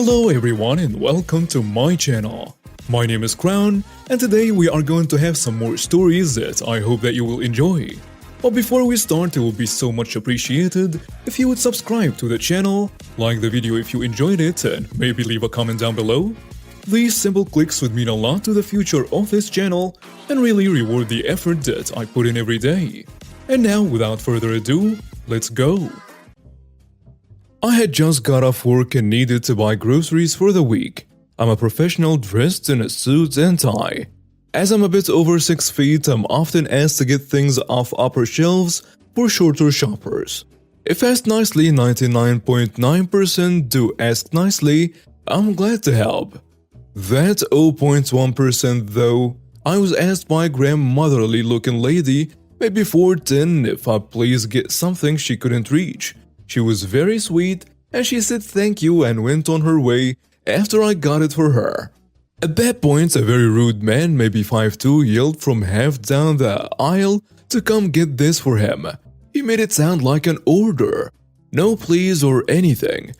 Hello everyone and welcome to my channel. My name is Crown and today we are going to have some more stories that I hope that you will enjoy. But before we start, it would be so much appreciated if you would subscribe to the channel, like the video if you enjoyed it, and maybe leave a comment down below. These simple clicks would mean a lot to the future of this channel and really reward the effort that I put in every day. And now, without further ado, let's go! I had just got off work and needed to buy groceries for the week. I'm a professional dressed in a suit and tie. As I'm a bit over 6 feet, I'm often asked to get things off upper shelves for shorter shoppers. If asked nicely, 99.9% do ask nicely. I'm glad to help. That 0.1% though, I was asked by a grandmotherly looking lady, maybe 4'10", if I'd please get something she couldn't reach. She was very sweet and she said thank you and went on her way after I got it for her. At that point, a very rude man, maybe 5'2", yelled from half down the aisle to come get this for him. He made it sound like an order, no please or anything.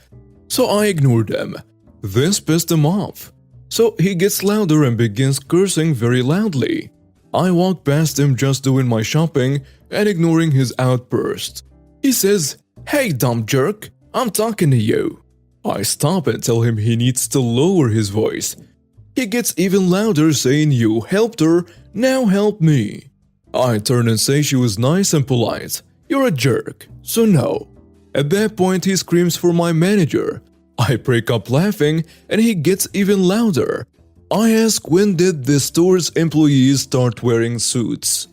So I ignored him. This pissed him off. So he gets louder and begins cursing very loudly. I walk past him just doing my shopping and ignoring his outburst. He says, "Hey dumb jerk, I'm talking to you." I stop and tell him he needs to lower his voice. He gets even louder saying, "You helped her, now help me." I turn and say she was nice and polite. "You're a jerk, so no." At that point he screams for my manager. I break up laughing and he gets even louder. I ask when did the store's employees start wearing suits.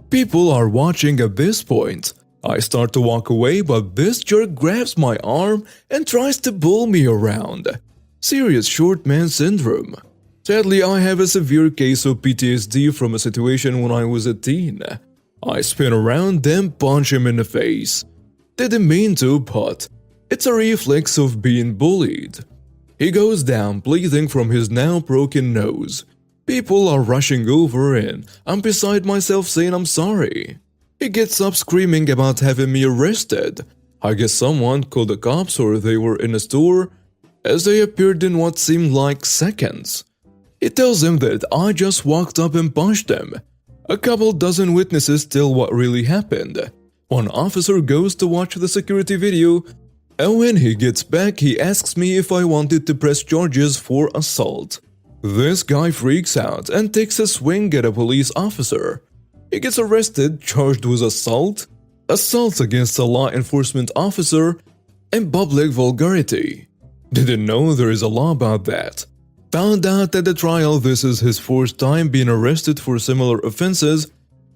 People are watching at this point. I start to walk away, but this jerk grabs my arm and tries to pull me around. Serious short man syndrome. Sadly, I have a severe case of PTSD from a situation when I was a teen. I spin around, then punch him in the face. Didn't mean to, but it's a reflex of being bullied. He goes down, bleeding from his now broken nose. People are rushing over and I'm beside myself saying I'm sorry. He gets up screaming about having me arrested. I guess someone called the cops or they were in a store, as they appeared in what seemed like seconds. He tells him that I just walked up and punched him. A couple dozen witnesses tell what really happened. One officer goes to watch the security video, and when he gets back he asks me if I wanted to press charges for assault. This guy freaks out and takes a swing at a police officer. He gets arrested, charged with assault against a law enforcement officer, and public vulgarity. Didn't know there is a law about that. Found out at the trial this is his fourth time being arrested for similar offenses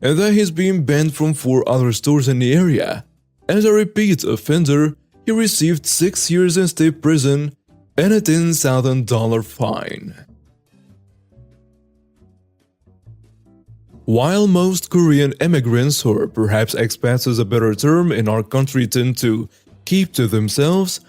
and that he's being banned from 4 other stores in the area. As a repeat offender, he received 6 years in state prison and a $10,000 fine. While most Korean immigrants, or perhaps expats is a better term, in our country tend to keep to themselves,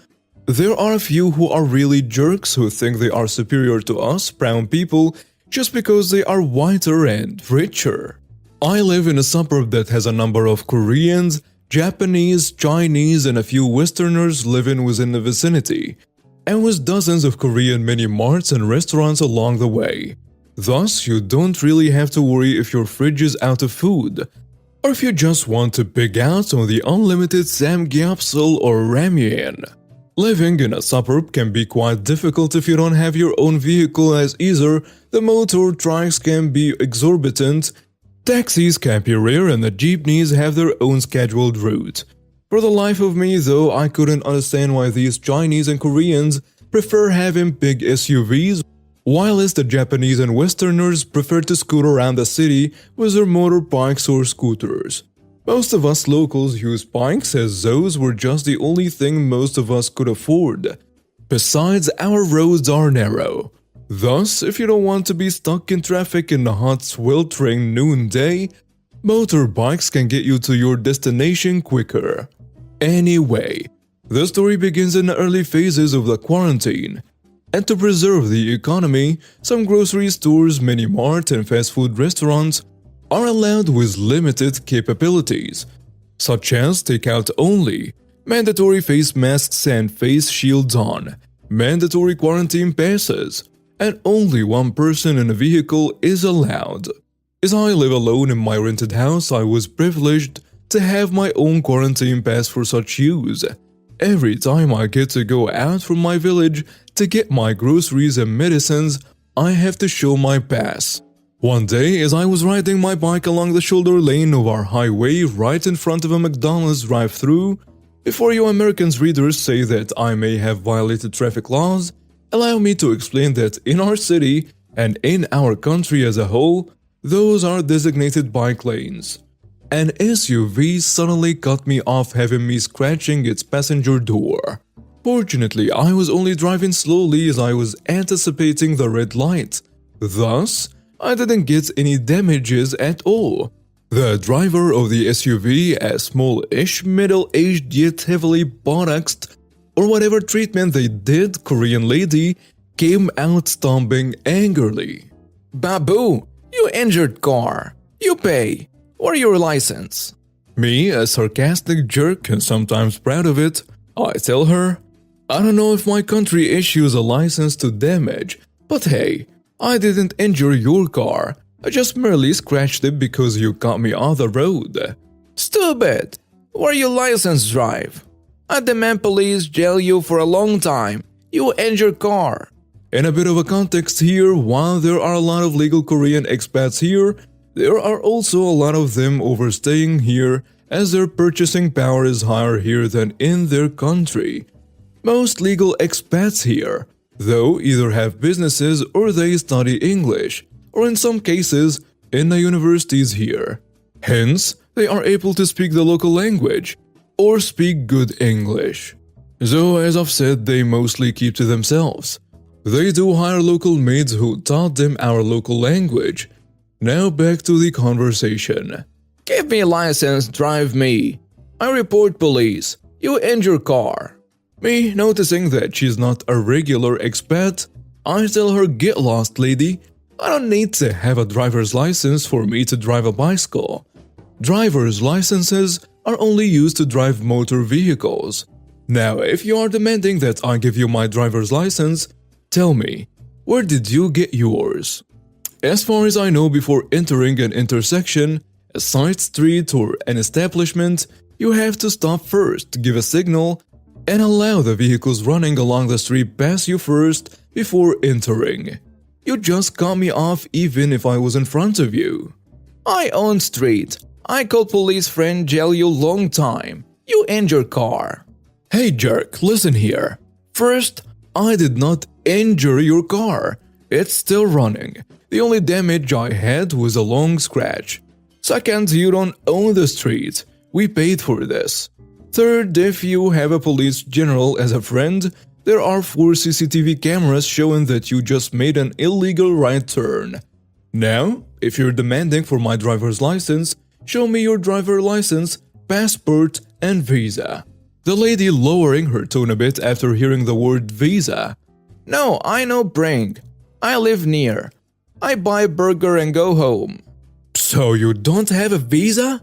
there are a few who are really jerks who think they are superior to us, brown people, just because they are whiter and richer. I live in a suburb that has a number of Koreans, Japanese, Chinese, and a few Westerners living within the vicinity, and with dozens of Korean mini-marts and restaurants along the way. Thus, you don't really have to worry if your fridge is out of food, or if you just want to pig out on the unlimited samgyeopsal or ramyun. Living in a suburb can be quite difficult if you don't have your own vehicle, as either the motor trikes can be exorbitant, taxis can be rare, and the jeepneys have their own scheduled route. For the life of me though, I couldn't understand why these Chinese and Koreans prefer having big SUVs, whilst the Japanese and Westerners prefer to scoot around the city with their motorbikes or scooters. Most of us locals use bikes as those were just the only thing most of us could afford. Besides, our roads are narrow. Thus, if you don't want to be stuck in traffic in the hot sweltering noonday, motorbikes can get you to your destination quicker. Anyway, the story begins in the early phases of the quarantine. And to preserve the economy, some grocery stores, mini-mart, and fast food restaurants are allowed with limited capabilities, such as takeout only, mandatory face masks and face shields on, mandatory quarantine passes, and only one person in a vehicle is allowed. As I live alone in my rented house, I was privileged to have my own quarantine pass for such use. Every time I get to go out from my village to get my groceries and medicines, I have to show my pass. One day, as I was riding my bike along the shoulder lane of our highway right in front of a McDonald's drive-thru, before you Americans readers say that I may have violated traffic laws, allow me to explain that in our city and in our country as a whole, those are designated bike lanes. An SUV suddenly cut me off, having me scratching its passenger door. Fortunately, I was only driving slowly as I was anticipating the red light. Thus, I didn't get any damages at all. The driver of the SUV, a small-ish, middle-aged yet heavily botoxed, or whatever treatment they did, Korean lady, came out stomping angrily. Babu, you injured car. You pay. Where's your license? Me, a sarcastic jerk and sometimes proud of it, I tell her, I don't know if my country issues a license to damage, but hey, I didn't injure your car. I just merely scratched it because you cut me off the road. Stupid. Where your license drive? I demand police jail you for a long time. You injured car. In a bit of a context here, while there are a lot of legal Korean expats here, there are also a lot of them overstaying here as their purchasing power is higher here than in their country. Most legal expats here, though, either have businesses or they study English, or in some cases, in the universities here. Hence, they are able to speak the local language, or speak good English. So, as I've said, they mostly keep to themselves. They do hire local maids who taught them our local language. Now back to the conversation. Give me a license, drive me. I report police. You injure car. Me, noticing that she's not a regular expat, I tell her, get lost, lady. I don't need to have a driver's license for me to drive a bicycle. Driver's licenses are only used to drive motor vehicles. Now, if you are demanding that I give you my driver's license, tell me, where did you get yours? As far as I know, before entering an intersection, a side street or an establishment, you have to stop first, give a signal, and allow the vehicles running along the street pass you first before entering. You just cut me off even if I was in front of you. I own street. I called police friend jail you long time. You injure car. Hey jerk, listen here. First, I did not injure your car. It's still running. The only damage I had was a long scratch. Second, you don't own the street. We paid for this. Third, if you have a police general as a friend, there are 4 CCTV cameras showing that you just made an illegal right turn. Now, if you're demanding for my driver's license, show me your driver license, passport, and visa. The lady lowering her tone a bit after hearing the word visa. No, I no bring. I live near. I buy burger and go home. So you don't have a visa?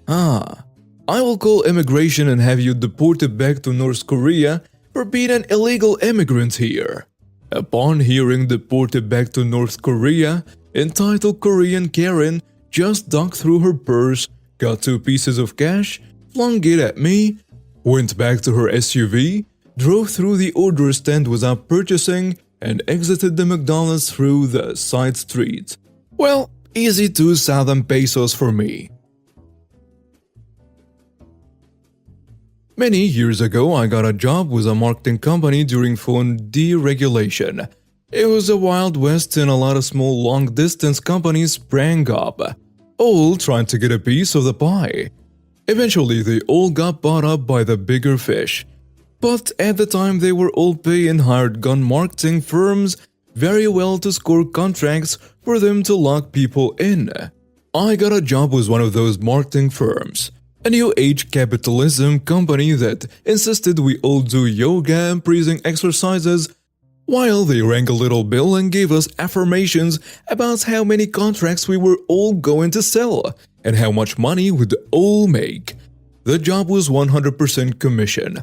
I will call immigration and have you deported back to North Korea for being an illegal immigrant here. Upon hearing deported back to North Korea, entitled Korean Karen just dug through her purse, got 2 pieces of cash, flung it at me, went back to her SUV, drove through the order stand without purchasing, and exited the McDonald's through the side street. Well, easy 2,000 pesos for me. Many years ago, I got a job with a marketing company during phone deregulation. It was a Wild West and a lot of small long-distance companies sprang up, all trying to get a piece of the pie. Eventually, they all got bought up by the bigger fish. But at the time, they were all paying hired gun marketing firms very well to score contracts for them to lock people in. I got a job with one of those marketing firms. A new age capitalism company that insisted we all do yoga and breathing exercises, while they rang a little bell and gave us affirmations about how many contracts we were all going to sell and how much money we'd all make. The job was 100% commission,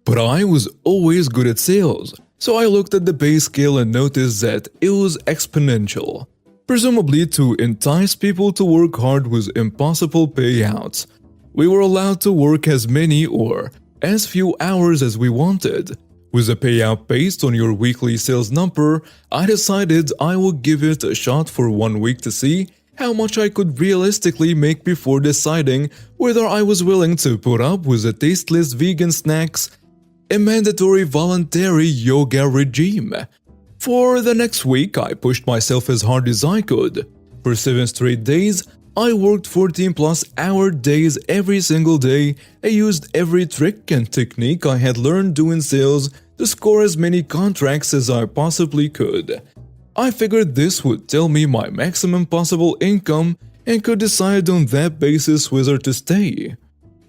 but I was always good at sales, So I looked at the pay scale and noticed that it was exponential, presumably to entice people to work hard with impossible payouts. We were allowed to work as many or as few hours as we wanted. With a payout based on your weekly sales number, I decided I would give it a shot for 1 week to see how much I could realistically make before deciding whether I was willing to put up with the tasteless vegan snacks, a mandatory voluntary yoga regime. For the next week, I pushed myself as hard as I could. For 7 straight days, I worked 14-plus-hour days every single day. I used every trick and technique I had learned doing sales to score as many contracts as I possibly could. I figured this would tell me my maximum possible income and could decide on that basis whether to stay.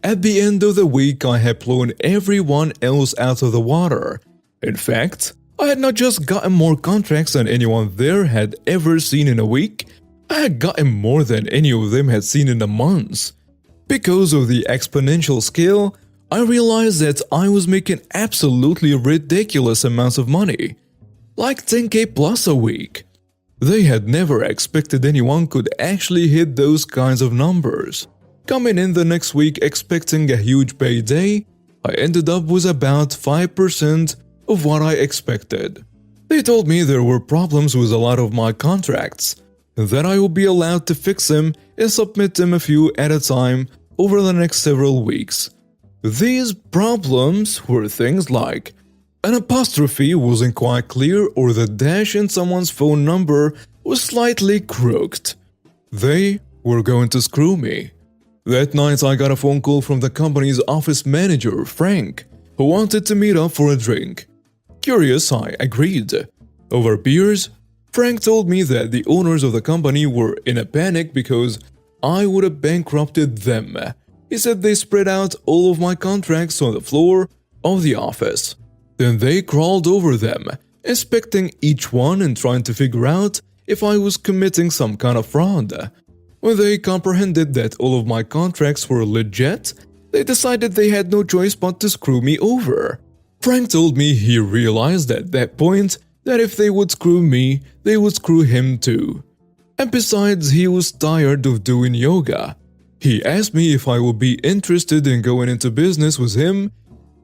At the end of the week, I had blown everyone else out of the water. In fact, I had not just gotten more contracts than anyone there had ever seen in a week, I had gotten more than any of them had seen in a month. Because of the exponential scale, I realized that I was making absolutely ridiculous amounts of money, like 10k plus a week. They had never expected anyone could actually hit those kinds of numbers. Coming in the next week expecting a huge payday, I ended up with about 5% of what I expected. They told me there were problems with a lot of my contracts, that I would be allowed to fix them and submit them a few at a time over the next several weeks. These problems were things like an apostrophe wasn't quite clear or the dash in someone's phone number was slightly crooked. They were going to screw me. That night I got a phone call from the company's office manager, Frank, who wanted to meet up for a drink. Curious, I agreed. Over beers, Frank told me that the owners of the company were in a panic because I would have bankrupted them. He said they spread out all of my contracts on the floor of the office. Then they crawled over them, inspecting each one and trying to figure out if I was committing some kind of fraud. When they comprehended that all of my contracts were legit, they decided they had no choice but to screw me over. Frank told me he realized at that point that if they would screw me, they would screw him too. And besides, he was tired of doing yoga. He asked me if I would be interested in going into business with him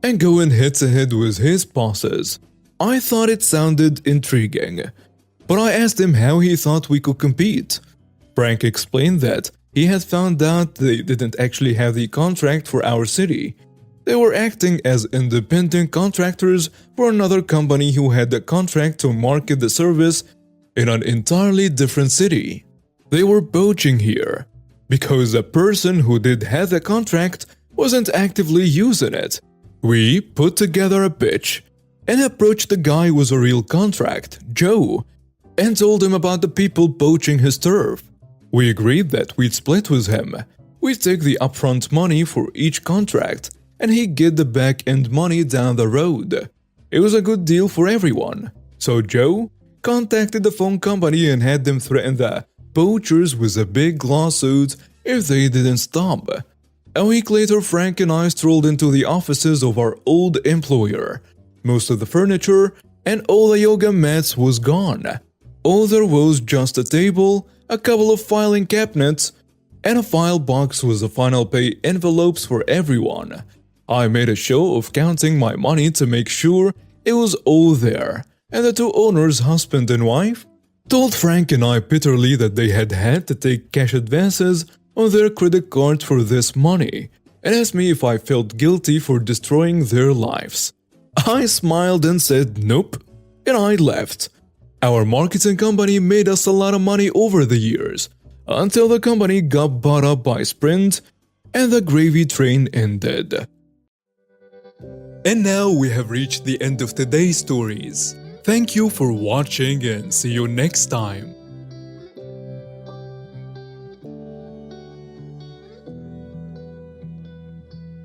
and going head-to-head with his bosses. I thought it sounded intriguing, but I asked him how he thought we could compete. Frank explained that he had found out they didn't actually have the contract for our city. They were acting as independent contractors for another company who had the contract to market the service in an entirely different city. They were poaching here, because the person who did have the contract wasn't actively using it. We put together a pitch and approached the guy with a real contract, Joe, and told him about the people poaching his turf. We agreed that we'd split with him. We'd take the upfront money for each contract, and he'd get the back-end money down the road. It was a good deal for everyone. So Joe contacted the phone company and had them threaten the poachers with a big lawsuit if they didn't stop. A week later, Frank and I strolled into the offices of our old employer. Most of the furniture and all the yoga mats was gone. All there was just a table, a couple of filing cabinets, and a file box with the final pay envelopes for everyone. I made a show of counting my money to make sure it was all there, and the two owners, husband and wife, told Frank and I bitterly that they had to take cash advances on their credit card for this money, and asked me if I felt guilty for destroying their lives. I smiled and said nope, and I left. Our marketing company made us a lot of money over the years, until the company got bought up by Sprint and the gravy train ended. And now we have reached the end of today's stories. Thank you for watching and see you next time.